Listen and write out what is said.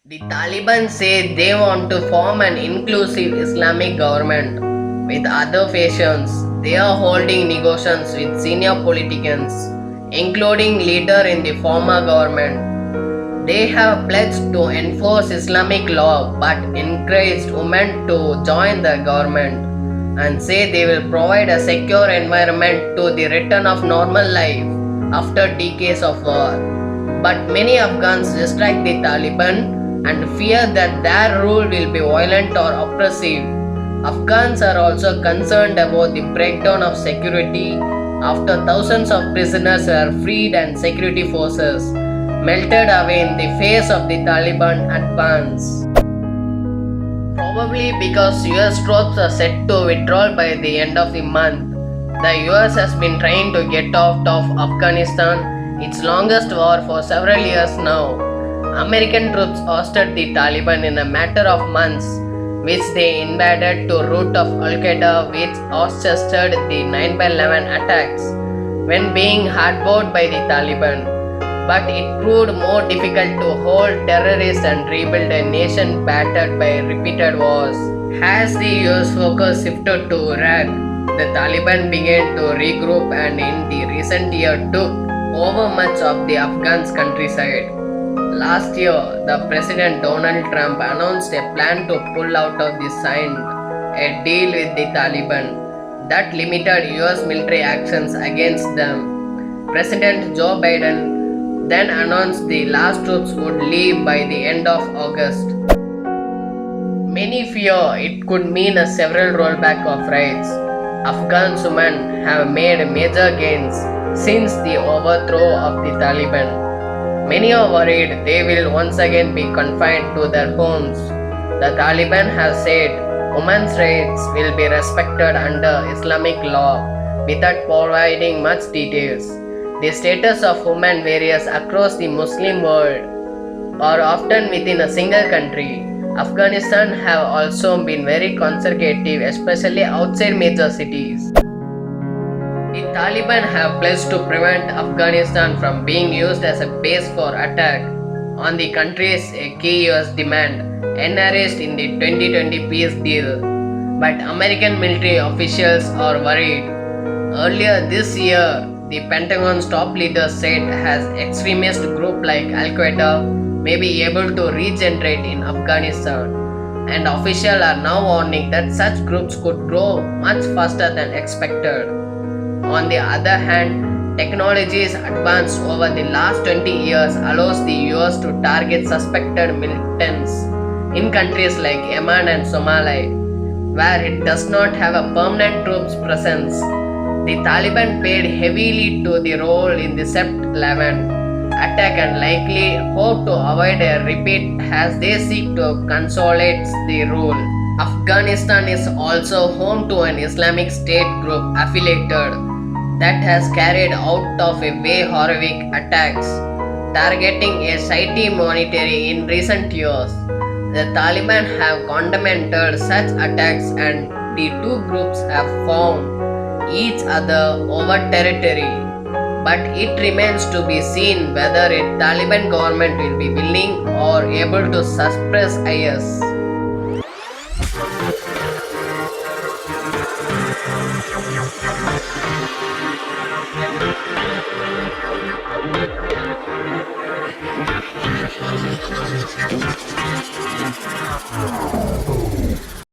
The Taliban say they want to form an inclusive Islamic government with other factions. They are holding negotiations with senior politicians, including leader in the former government. They have pledged to enforce Islamic law but encouraged women to join the government and say they will provide a secure environment to the return of normal life after decades of war. But many Afghans dislike the Taliban and fear that their rule will be violent or oppressive. Afghans are also concerned about the breakdown of security after thousands of prisoners were freed and security forces melted away in the face of the Taliban advance. Probably because US troops are set to withdraw by the end of the month. The US has been trying to get out of Afghanistan, its longest war for several years now. American troops ousted the Taliban in a matter of months, which they invaded to root of Al Qaeda, which orchestrated the 9/11 attacks when being hardboiled by the Taliban. But it proved more difficult to hold terrorists and rebuild a nation battered by repeated wars. As the US focus shifted to Iraq, the Taliban began to regroup and in the recent year took over much of the Afghan countryside. Last year, the President Donald Trump announced a plan to pull out of the signed a deal with the Taliban that limited US military actions against them. President Joe Biden then announced the last troops would leave by the end of August. Many fear it could mean a several rollback of rights. Afghan women have made major gains since the overthrow of the Taliban. Many are worried they will once again be confined to their homes. The Taliban have said women's rights will be respected under Islamic law without providing much details. The status of women varies across the Muslim world or often within a single country. Afghanistan have also been very conservative, especially outside major cities. The Taliban have pledged to prevent Afghanistan from being used as a base for attack on the country's a key US demand encouraged in the 2020 peace deal. But American military officials are worried. Earlier this year, the Pentagon's top leader said as extremist group like Al Qaeda may be able to regenerate in Afghanistan, and officials are now warning that such groups could grow much faster than expected. On the other hand, technologies advanced over the last 20 years allows the US to target suspected militants in countries like Yemen and Somalia, where it does not have a permanent troops presence. The Taliban paid heavily to the role in the Sept 11 attack and likely hope to avoid a repeat as they seek to consolidate the rule. Afghanistan is also home to an Islamic State group affiliated that has carried out of a way horrific attacks targeting a Shiite monastery in recent years. The Taliban have condemned such attacks and the two groups have found each other over territory, but it remains to be seen whether a Taliban government will be willing or able to suppress IS.